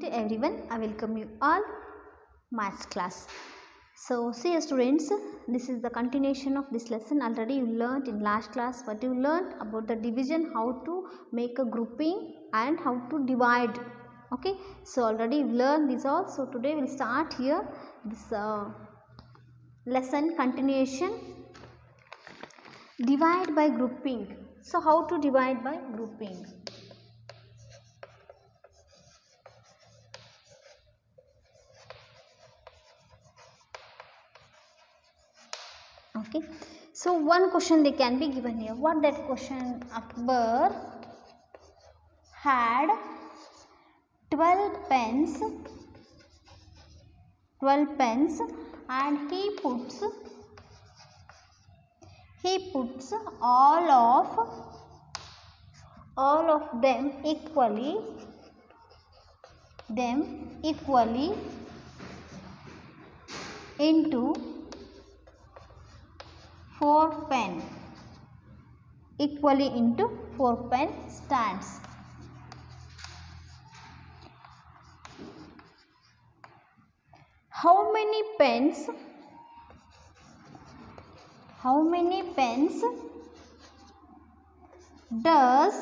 to everyone. I welcome you all maths class. So see students, this is the continuation of this lesson. Already you learnt in last class what you learnt about the division, how to make a grouping and how to divide. Okay, so already you learned this all. So today we'll start here this lesson continuation. Divide by grouping. So how to divide by grouping? Okay, so one question they can be given here. What that question? Akbar had 12 pens and he puts all of them equally into 4 pen stands. How many pens does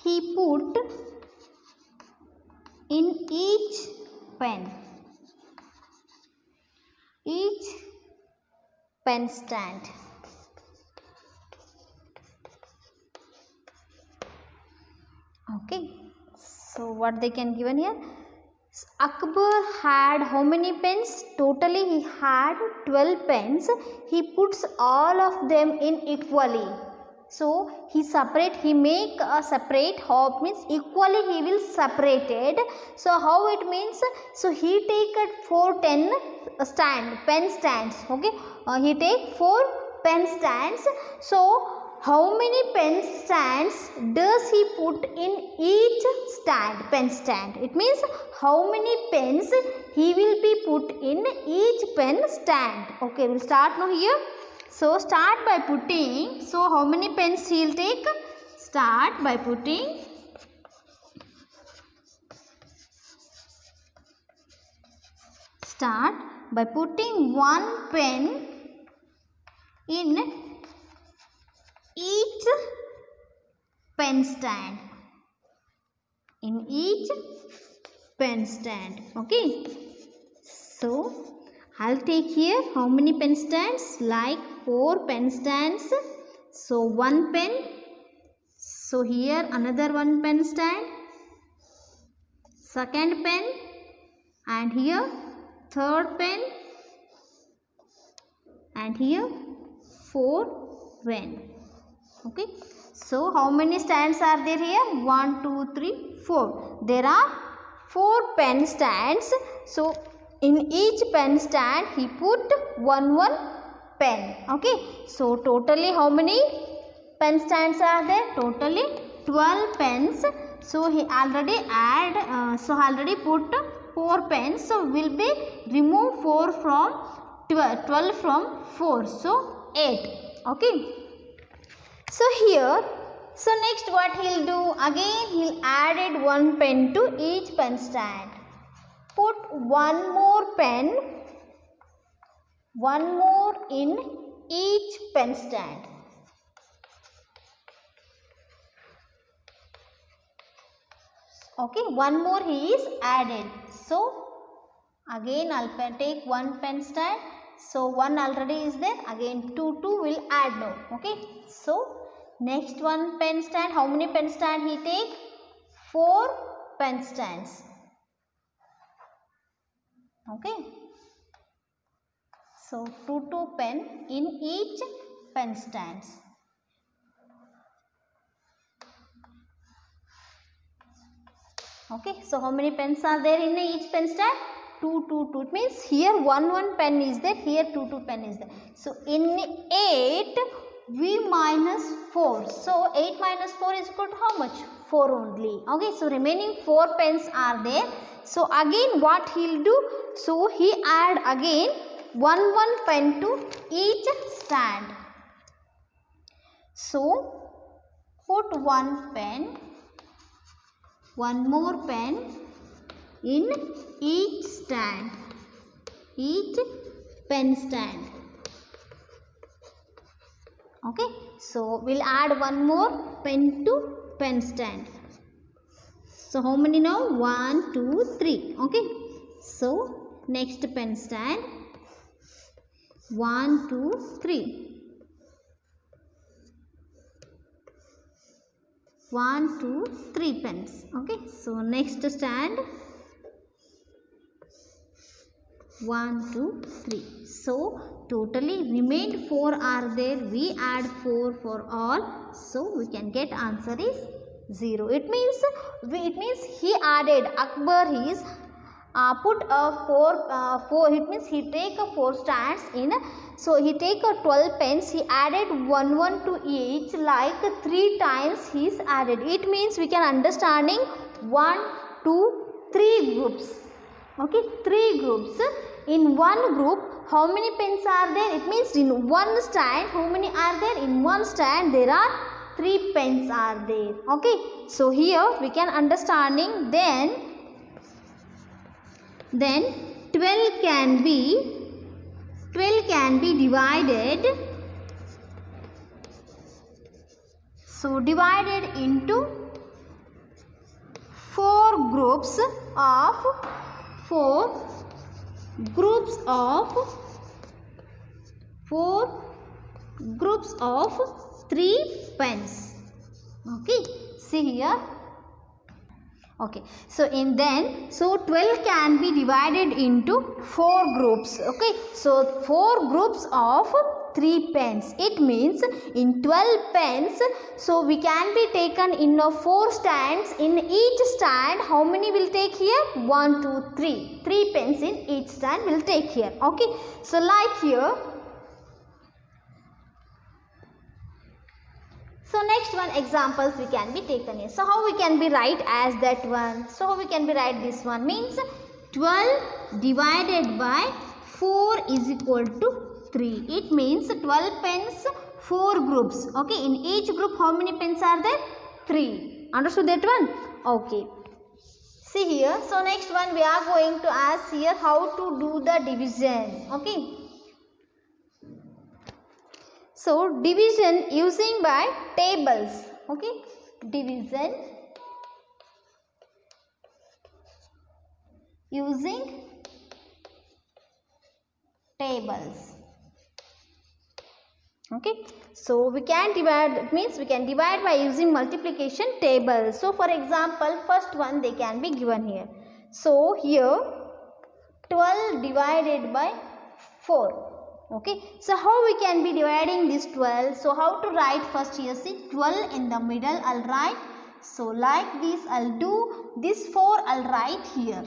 he put in each pen stand? Okay, so what they can given here? Akbar had how many pens? Totally he had 12 pens. He puts all of them in equally. So he make a separate, how means equally he will separate it. So how it means? So he take at 4 pen stands. Okay, he take 4 pen stands. So how many pen stands does he put in each pen stand? It means how many pens he will be put in each pen stand. Okay, we'll start now here. So start by putting. So how many pens he will take? Start by putting 1 pen in each pen stand. Okay, so I'll take here how many pen stands? Like 4 pen stands. So 1 pen. So here another 1 pen stand, second pen, and here third pen, and here 4 pen. Okay, so how many stands are there here? 1, 2, 3, 4. There are 4 pen stands. So in each pen stand he put one pen. Okay, so totally how many pen stands are there? Totally 12 pens. So he already already put 4 pens. So will be remove 4 from 12 from 4. So 8. Okay. So here, so next what he'll do? Again he'll added 1 pen to each pen stand. Put one more in each pen stand. Okay, one more he is added. So again I'll take 1 pen stand. So 1 already is there. Again 2 will add now. Okay, so next 1 pen stand. How many pen stand he take? 4 pen stands. Okay, so 2 pen in each pen stands. Okay, so how many pens are there in each pen stand? 2. It means here 1 pen is there, here 2 pen is there. So in 8 we minus 4. So 8 minus 4 is equal to how much? 4 only. Okay, so remaining 4 pens are there. So again what he'll do? So he add again 1 pen to each stand. So put 1 pen, one more pen in each stand, each pen stand. Okay, so we'll add one more pen to pen stand. So how many now? 1, 2, 3. Okay, so next pen stand, 1, 2, 3. 1, 2, 3 pens. Okay, so next stand, 1, 2, 3. So totally remained 4 are there. We add 4 for all. So we can get answer is 0. It means he added, Akbar is put a 4, it means he take a 4 stands in, so he take a 12 pens, he added 1 to each, like 3 times he is added. It means we can understanding 1, 2, 3 groups. Okay, 3 groups. In one group, how many pens are there? It means in one stand, how many are there? In one stand there are 3 pens are there. Okay, so here we can understanding then 12 can be divided. So divided into 4 groups of 3 pens. Okay, see here. Okay, so 12 can be divided into 4 groups. Okay, so 4 groups of 3 pens. It means in 12 pens, so we can be taken in 4 stands. In each stand, how many will take here? 1, 2, 3. 3 pens in each stand will take here. Okay, so like here. So next one examples we can be taken here. So how we can be write as that one? So how we can be write this one? Means 12 divided by 4 is equal to 3. It means 12 pens, 4 groups. Okay, in each group how many pens are there? 3. Understood that one? Okay. See here. So next one we are going to ask here how to do the division. Okay. So division using by tables. Okay, division using tables. Okay, so we can divide, it means we can divide by using multiplication table. So for example, first one they can be given here. So here 12 divided by 4. Okay, so how we can be dividing this 12? So how to write first here? See, 12 in the middle I'll write. So like this I'll do, this 4 I'll write here.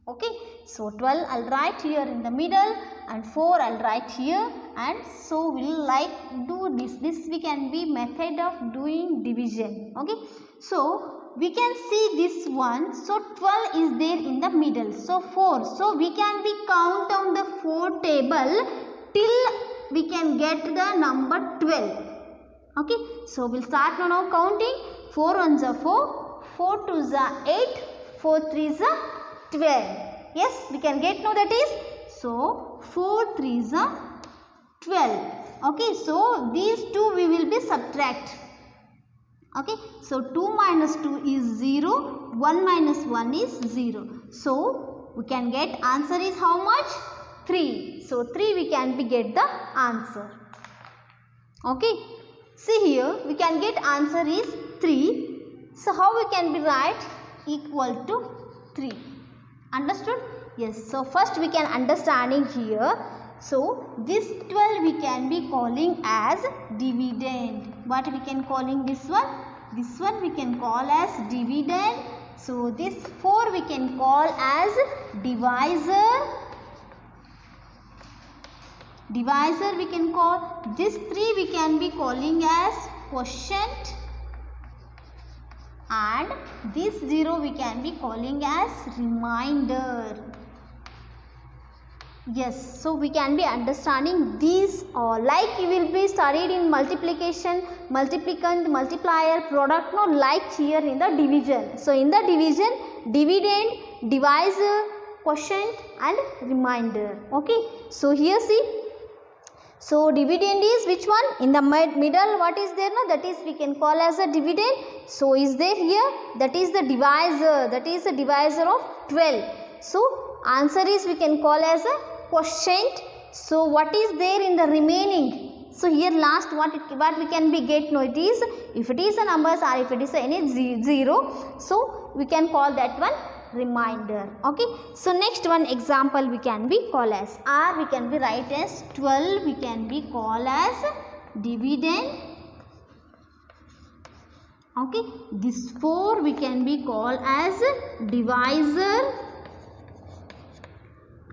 Okay, so 12 I'll write here in the middle and 4 I'll write here, and so we'll like do this. This we can be method of doing division. Okay, so we can see this one. So 12 is there in the middle. So 4. So we can be count on the 4 table till we can get the number 12. Okay, so we'll start now counting. 4 ones are 4, 4 twos are 8, 4 threes are 12. Yes, we can get now that is. So 4 threes are 12. Okay, so these two we will be subtract. Okay, so 2 minus 2 is 0, 1 minus 1 is 0. So we can get answer is how much? 3. So 3 we can be get the answer. Okay, see here we can get answer is 3. So how we can be write? Equal to 3. Understood? Yes. So first we can understanding here. So this 12 we can be calling as dividend. What we can calling this one? This one we can call as dividend. So this 4 we can call as divisor. Divisor we can call. This 3 we can be calling as quotient. And this 0 we can be calling as remainder. Yes, so we can be understanding these like you will be studied in multiplication, multiplicand, multiplier, product, no, like here in the division. So in the division, dividend, divisor, quotient and remainder. Okay, so here see, so dividend is which one? In the middle what is there? No, that is we can call as a dividend. So is there here? That is the divisor. That is the divisor of 12. So answer is we can call as a quotient. So what is there in the remaining? So here last what we can be get? No, it is if it is a numbers or if it is any 0. So we can call that one remainder. Okay, so next one example we can be call as, or we can be write as 12 we can be call as dividend. Okay, this 4 we can be call as divisor,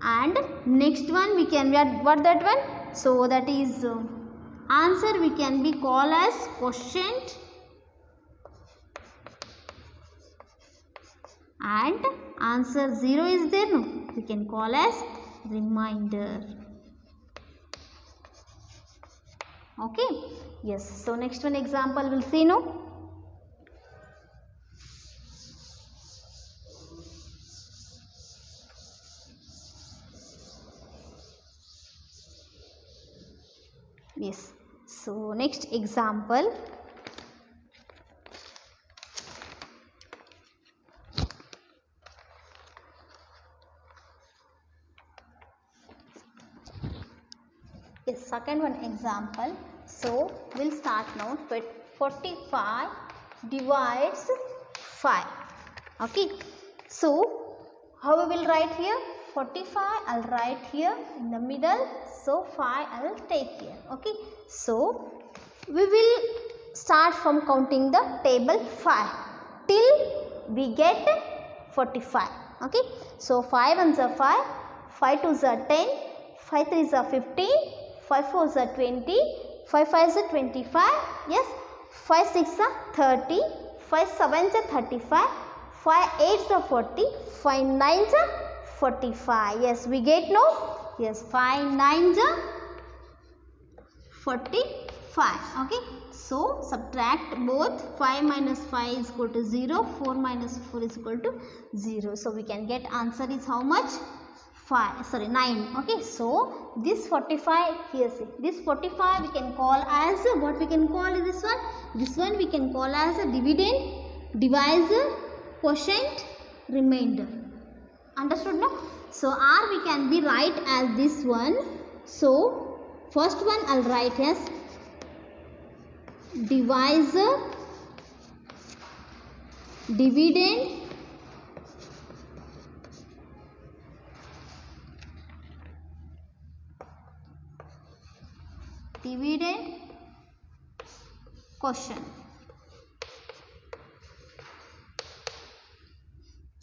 and next one we can be what that one? So that is answer we can be call as quotient, and answer 0 is there, no, we can call as remainder. Okay, yes. So next one example we'll see, no. Yes, so next example, yes, second one example. So we'll start now with 45 divides 5. Okay, so how we will write here? 45 I'll write here in the middle, so 5 I'll take here. Okay, so we will start from counting the table 5 till we get 45. Okay, so 5 ones are 5, 5 twos are 10, 5 threes are 15, 5 fours are 20, 5 fives are 25, yes, 5 sixes are 30, 5 sevens are 35, 5 eights are 40, 5 nines are 45. Yes, we get no? Yes, 5 nines are 45. Okay, so subtract both. 5 minus 5 is equal to 0, 4 minus 4 is equal to 0. So we can get answer is how much? 9. Okay, so this 45 here, see, this 45 we can call as what we can call is this one? This one we can call as a dividend, divisor, quotient, remainder. Understood, no? So R we can be write as this one. So first one I'll write as divisor, dividend, quotient.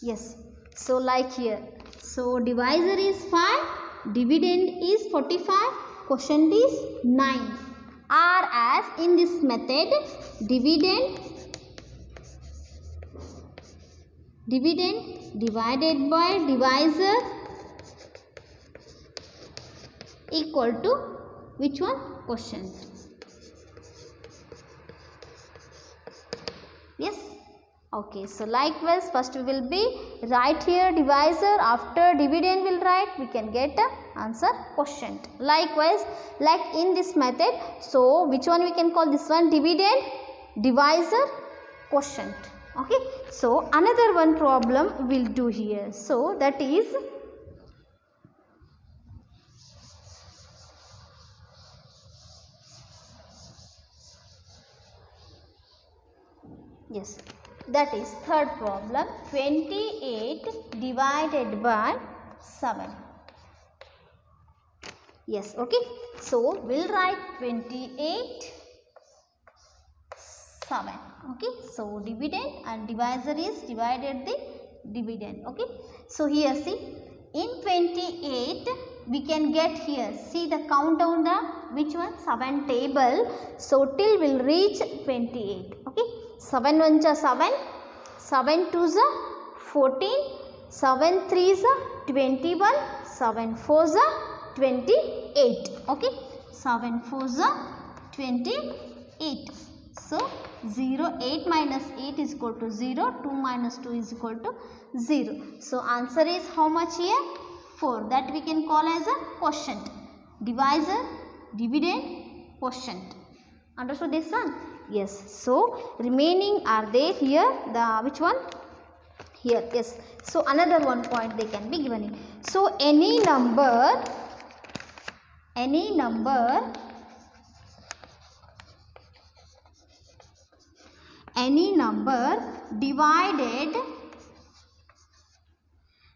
Yes, so like here, so divisor is 5, dividend is 45, quotient is 9. Or as in this method, dividend divided by divisor equal to which one? Quotient. Yes. Okay, so likewise first we will be write here divisor, after dividend will write, we can get answer quotient. Likewise, like in this method, so which one we can call this one? Dividend, divisor, quotient. Okay, so another one problem we'll do here. So that is, yes, that is third problem, 28 divided by 7. Yes, okay. So we'll write 28 7. Okay, so dividend and divisor is divided the dividend. Okay, so here see, in 28 we can get here, see the count down the which one? 7 table. So till will reach 28. Okay, 7 ones are 7, 7 twos are 14, 7 threes are 21, 7 fours are 28. Okay, 7 fours are 28. So 0. 8 minus 8 is equal to 0. 2 minus 2 is equal to 0. So answer is how much here? 4. That we can call as a quotient. Divisor, dividend, quotient. Understood this one? Yes. So remaining are there here. The which one? Here. Yes. So another one point they can be given in. So any number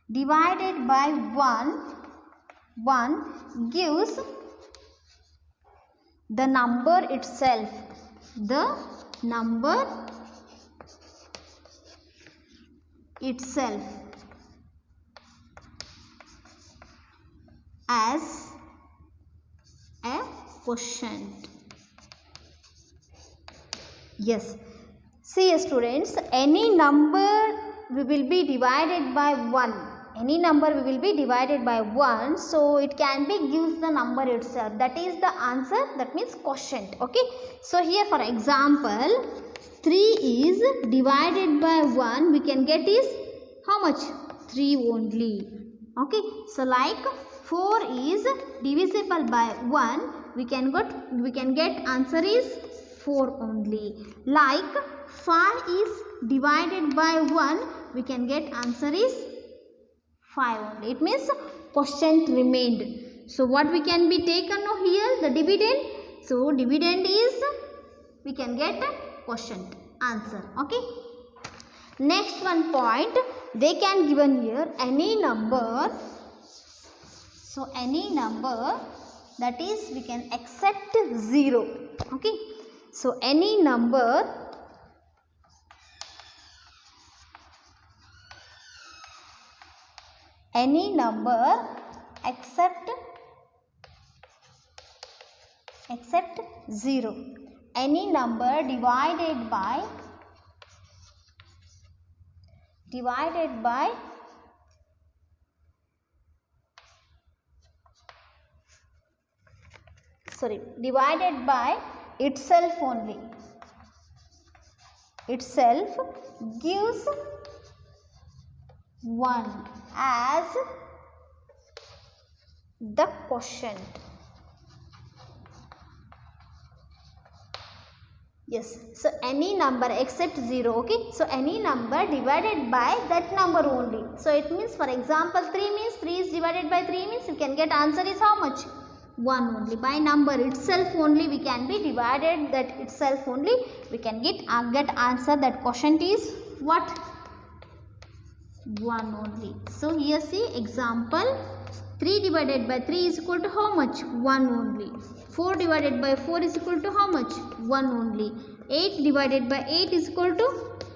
divided by 1 gives the number itself. The number itself as a quotient. Yes. See students, any number we will be divided by 1. Any number we will be divided by 1. So it can be gives the number itself. That is the answer. That means quotient. Okay. So here for example, 3 is divided by 1. We can get is how much? 3 only. Okay. So like 4 is divisible by 1. We can get answer is 4 only. Like 5 is divided by 1. We can get answer is 5 only. It means quotient remained. So what we can be taken here? The dividend. So dividend is we can get a quotient answer. Okay. Next one point they can given here any number. So any number that is we can accept 0. Okay. So any number except 0. Any number divided by itself only. Itself gives 1 as the quotient. Yes. So any number except 0. Okay. So any number divided by that number only. So it means for example 3 means 3 is divided by 3 means you can get answer is how much? 1 only. By number itself only we can be divided that itself only we can get answer. That quotient is what? 1 only. So here see example, 3 divided by 3 is equal to how much? 1 only. 4 divided by 4 is equal to how much? 1 only. 8 divided by 8 is equal to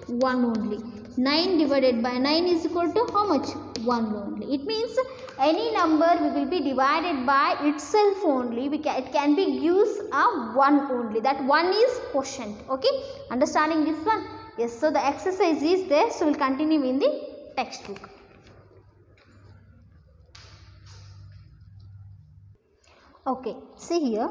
1 only. 9 divided by 9 is equal to how much? 1 only. It means any number we will be divided by itself only. It can be used a 1 only. That 1 is quotient. Okay. Understanding this one? Yes. So the exercise is there. So we will continue in the textbook. Okay, see here.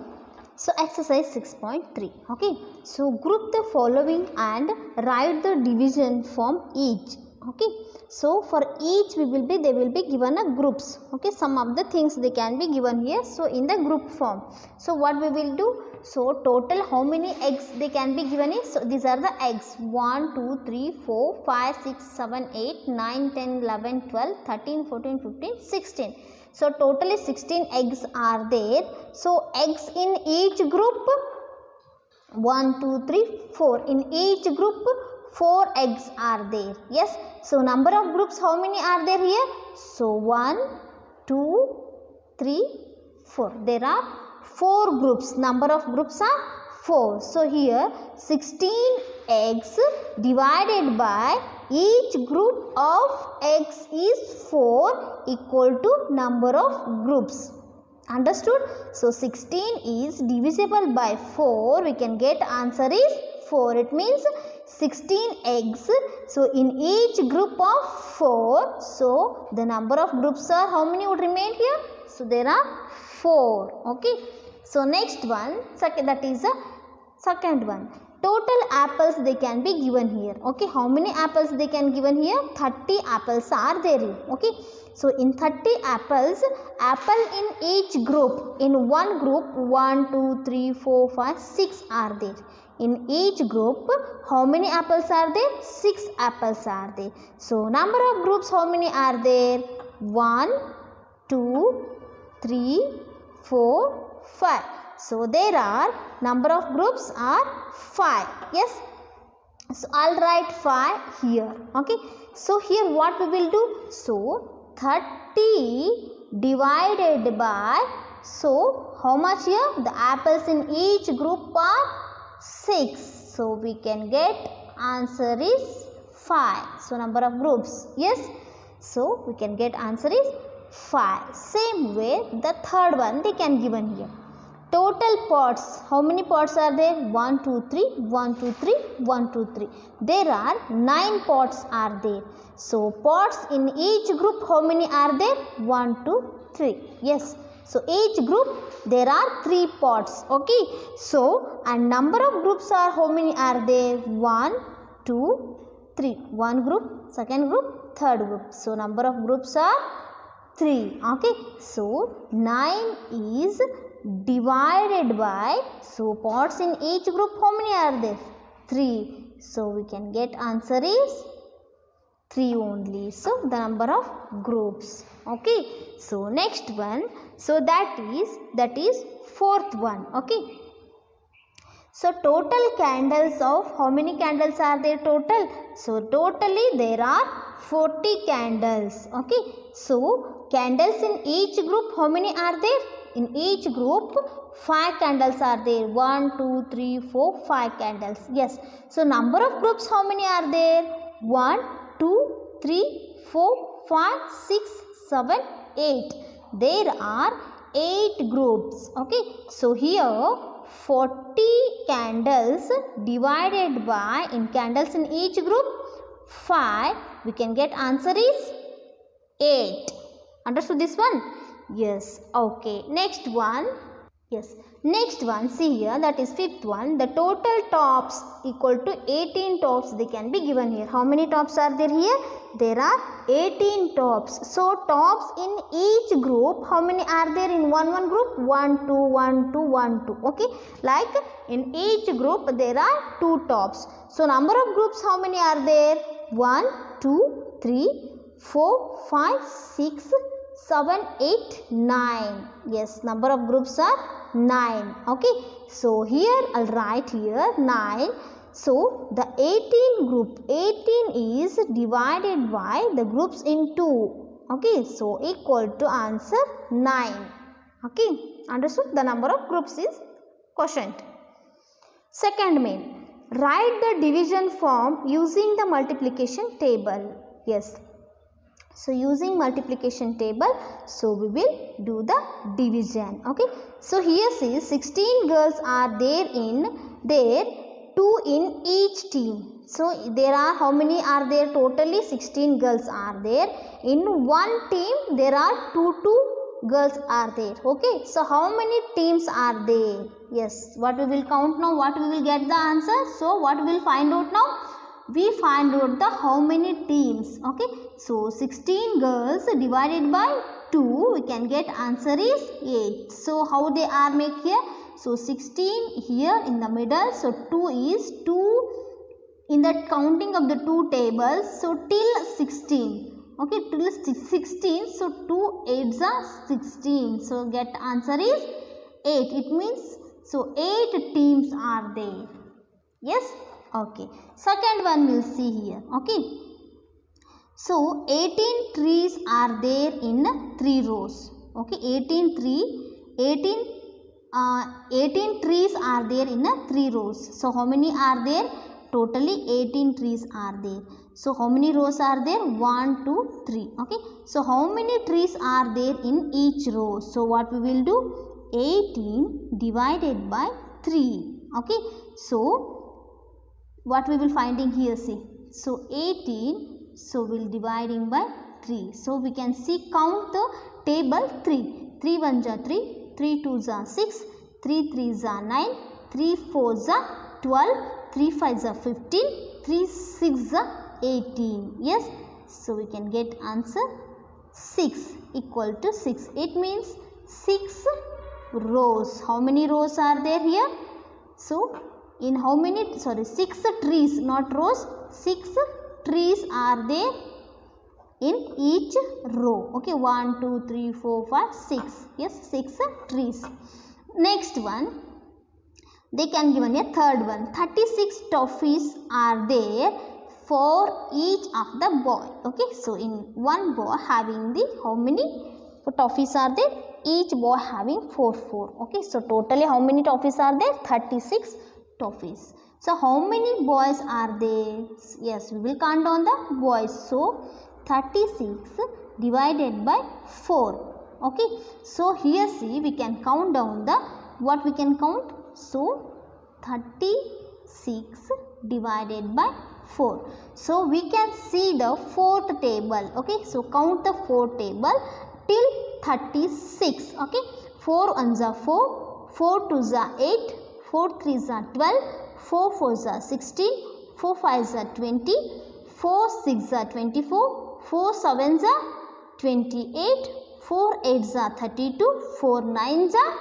So exercise 6.3. Okay, so group the following and write the division from each. Okay, so for each they will be given a groups. Okay, some of the things they can be given here. So in the group form. So what we will do? So total how many eggs they can be given is, so these are the eggs 1, 2, 3, 4, 5, 6, 7, 8, 9, 10, 11, 12, 13, 14, 15, 16. So totally 16 eggs are there. So eggs in each group 1, 2, 3, 4. In each group 4 eggs are there. Yes. So number of groups how many are there here? So 1, 2, 3, 4. There are 4 groups. Number of groups are 4. So here 16 eggs divided by each group of eggs is 4 equal to number of groups. Understood? So 16 is divisible by 4. We can get answer is 4. It means 16 eggs. So in each group of 4. So the number of groups are how many would remain here? So there are 4. Okay. So next one, that is a second one. total apples they can be given here. Okay, how many apples they can given here? 30 apples are there. Okay, so in 30 apples, apple in each group, in one group 1 2 3 4 5 6 are there. In each group, how many apples are there? 6 apples are there. So number of groups, how many are there? 1 2 3 4 5. So there are number of groups are 5. Yes, so I'll write 5 here. Okay, so here what we will do? So 30 divided by, so how much here? The apples in each group are 6. So we can get answer is 5. So number of groups. Yes, so we can get answer is 5. Same way the third one they can given here. Total pots, how many pots are there? 1 2 3 1 2 3 1 2 3. There are 9 pots are there. So pots in each group, how many are there? 1 2 3. Yes, so each group there are 3 pots. Okay, so and number of groups are, how many are there? 1 2 3. One group, second group, third group. So number of groups are 3. Okay, so 9 is divided by, so pots in each group, how many are there? 3. So we can get answer is 3 only. So the number of groups. Okay, so next one, so that is fourth one. Okay, so total candles of, how many candles are there total? So totally there are 40 candles. Okay, so candles in each group, how many are there? In each group 5 candles are there. 1 2 3 4 5 candles. Yes, so number of groups, how many are there? 1 2 3 4 5 6 7 8. There are 8 groups. Okay, so here 40 candles divided by, in candles in each group 5, we can get answer is 8. Understood this one? Yes. Okay, next one. Yes, next one, see here, that is fifth one. The total tops equal to 18 tops they can be given here. How many tops are there here? There are 18 tops. So tops in each group, how many are there in one group? 1 2 1 2 1 2. Okay, like in each group there are 2 tops. So number of groups, how many are there? 1 2 3 4 5 6 7 8 9. Yes, number of groups are 9. Okay, so here I'll write here 9. So the 18 group, 18 is divided by the groups in 2. Okay, so equal to answer 9. Okay, understood? The number of groups is quotient. Second main, write the division form using the multiplication table. Yes, so using multiplication table, so we will do the division. Okay, so here see 16 girls are there, 2 in each team. So there are, how many are there totally? 16 girls are there. In one team there are 2 girls are there. Okay, so how many teams are there? Yes, what we will count now, what we will get the answer. So what we will find out now? We find out the how many teams. Okay, so 16 girls divided by 2, we can get answer is 8. So how they are make here? So 16 here in the middle, so 2 is 2 in the counting of the 2 tables, so till 16. Okay, till 16, so 2 8s are 16. So get answer is 8. It means, so 8 teams are there. Yes. Okay, second one we'll see here. Okay, so 18 trees are there in 3 rows. Okay, 18 trees are there in 3 rows. So how many are there? Totally 18 trees are there. So how many rows are there? 1 2 3. Okay, so how many trees are there in each row? So what we will do? 18 divided by 3. Okay, so what we will finding here, see, so 18, so we'll dividing by 3. So we can see, count the table 3. 3 1s are 3, 3 2s are 6, 3 3s are 9, 3 4s are 12, 3 5s are 15, 3 6s are 18. Yes, so we can get answer 6 equal to 6. It means 6 rows. How many rows are there here? So in how many, 6 trees, not rows, 6 trees are there in each row. Okay, 1 2 3 4 5 6. Yes, 6 trees. Next one, they can given a third one. 36 toffees are there for each of the boy. Okay, so in one boy having the, how many toffees are there? Each boy having 4 4. Okay, so totally how many toffees are there? 36 toffees. So how many boys are there? Yes, we will count on the boys. So 36 divided by 4. Okay, so here see, we can count down the, what we can count? So 36 divided by 4. So we can see the fourth table. Okay, so count the fourth table till 36. Okay, 4 1s are 4, 4 2s are 8, 4 3s are 12, 4 4s are 16, 4 5s are 20, 4 6s are 24, 4 7s are 28, 4 8s are 32, 4 9s are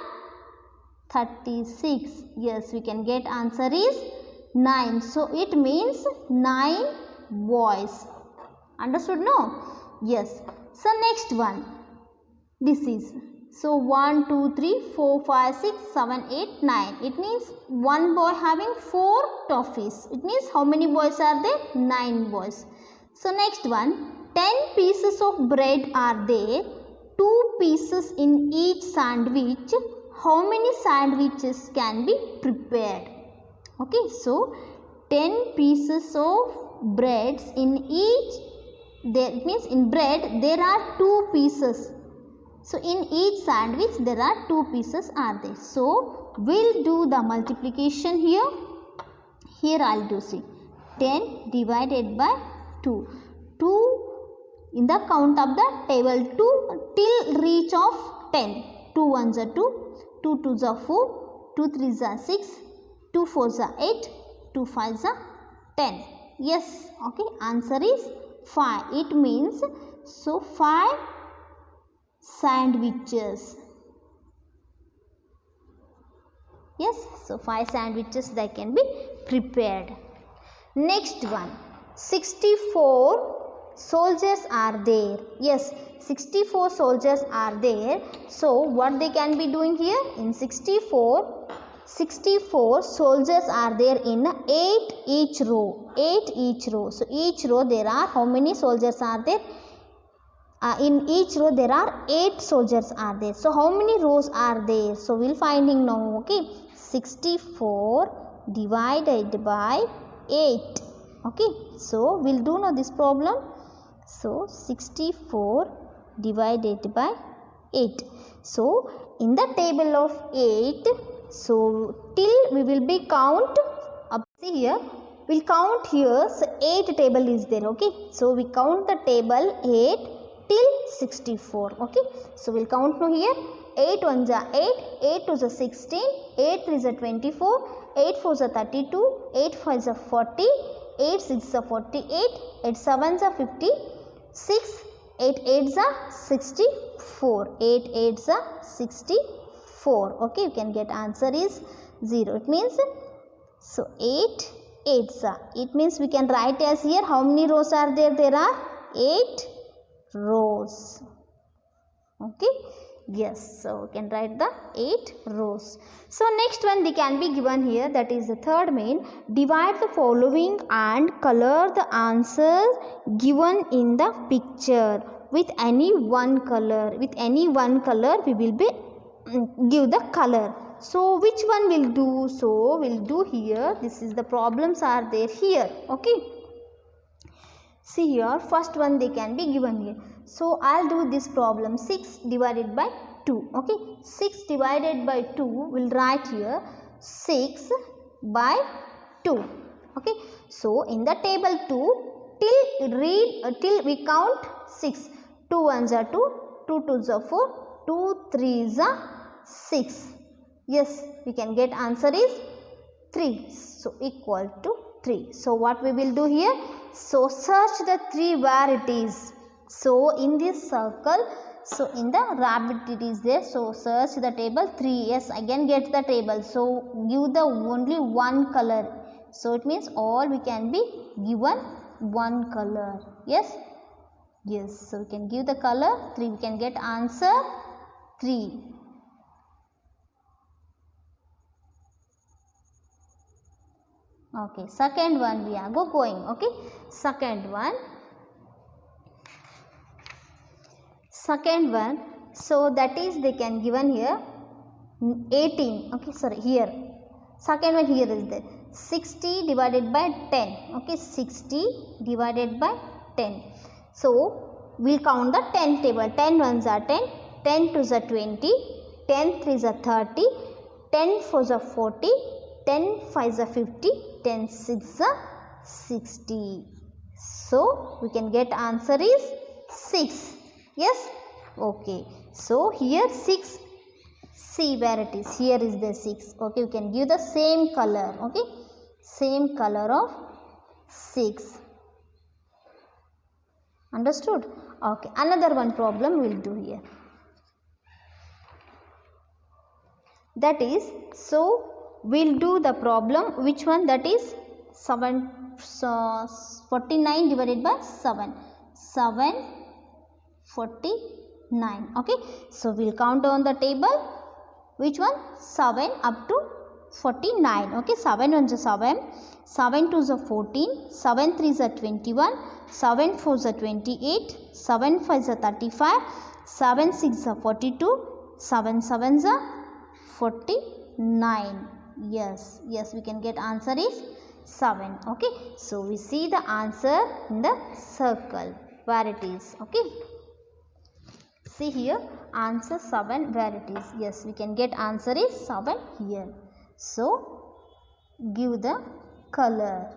36. Yes, we can get answer is 9. So it means 9 boys. Understood? No? Yes. So next one, this is, so 1 2 3 4 5 6 7 8 9. It means one boy having 4 toffees. It means how many boys are there? 9 boys. So next one, 10 pieces of bread are there, 2 pieces in each sandwich. How many sandwiches can be prepared? Okay, so 10 pieces of breads in each, there, it means in bread there are 2 pieces. So in each sandwich there are 2 pieces are there. So we'll do the multiplication here. Here I'll do, see, 10 divided by 2. 2 in the count of the table 2 till reach of 10. 2 1s are 2. 2 2s are 4, 2 3s are 6, 2 4s are 8, 2 5s are 10. Yes, okay, answer is 5. It means, so 5 sandwiches. Yes, so 5 sandwiches that can be prepared. Next one, 64 soldiers are there. Yes, 64 soldiers are there. So what they can be doing here? In 64 soldiers are there in 8 each row. 8 each row. So each row there are, how many soldiers are there? In each row there are 8 soldiers are there. So how many rows are there? So we'll finding now. Okay, 64 divided by 8. Okay, so we'll do now this problem. So 64 divided by 8. So in the table of 8, so till we will be count up, see here, we'll count here. So 8 table is there. Okay, so we count the table 8 till 64. Okay, so we'll count now here. 8 1s are 8, 8 2s are 16, 8 3s are 24, 8 4s are 32, 8 5s are 40, 8 6s are 48, 8 7s are 50, 6 8 8s are 64, 8 8s are 64. Okay, you can get answer is 0. It means, so 8 8s are, it means we can write as here, how many rows are there? There are 8 rows. Okay, yes, so we can write the 8 rows. So next one they can be given here, that is the third main. Divide the following and color the answer given in the picture with any one color. With any one color we will be give the color. So which one will do? So we'll do here, this is the problems are there here. Okay, see here, first one they can be given here. So I'll do this problem, 6 divided by 2. Okay, 6 divided by 2 will write here 6 by 2. Okay, so in the table 2 till we count 6. 2 1s are 2, 2 2s are 4, 2 3s are 6. Yes, we can get answer is 3. So equal to 3. So what we will do here? So search the 3 where it is. So in this circle, so in the rabbit it is there. So search the table 3. Yes, again get the table. So give the only one color. So it means all we can be given one color. Yes. Yes. So we can give the color 3. We can get answer 3. Okay, second one we are going. Okay, second one. So that is they can given here 18. Okay, sorry, here. Second one here is there 60 divided by 10. Okay, 60 divided by 10. So we'll count the 10 table. 10 ones are 10, 10 twos are 20, 10 threes are 30, 10 fours are 40, 10 fives are 50, 10 6 are 60. So we can get answer is 6. Yes. Okay. So here 6. See where it is. Here is the 6. Okay. We can give the same color. Okay. Same color of 6. Understood? Okay. Another one problem we will do here. That is, so we'll do the problem. Which one? That is 49 divided by 7. 749. Okay. So we'll count on the table. Which one? 7 up to 49. Okay. 7 ones are 7. 7 twos are 14. 7 threes are 21. 7 fours are 28. 7 fives are 35. 7 sixes are 42. 7 sevens are 49. Yes, yes, we can get answer is 7. Okay, so we see the answer in the circle where it is. Okay, see here answer 7 where it is. Yes, we can get answer is 7 here. So give the color.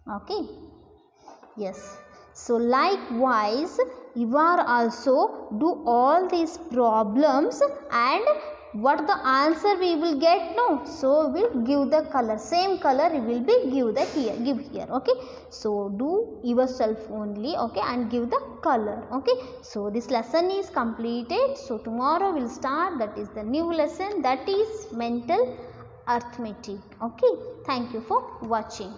Okay, yes. So likewise you are also do all these problems, and what the answer we will get? No, so we will give the color, same color we will be give here. Okay, so do yourself only. Okay, and give the color. Okay, so this lesson is completed. So tomorrow we'll start, that is the new lesson, that is mental arithmetic. Okay, thank you for watching.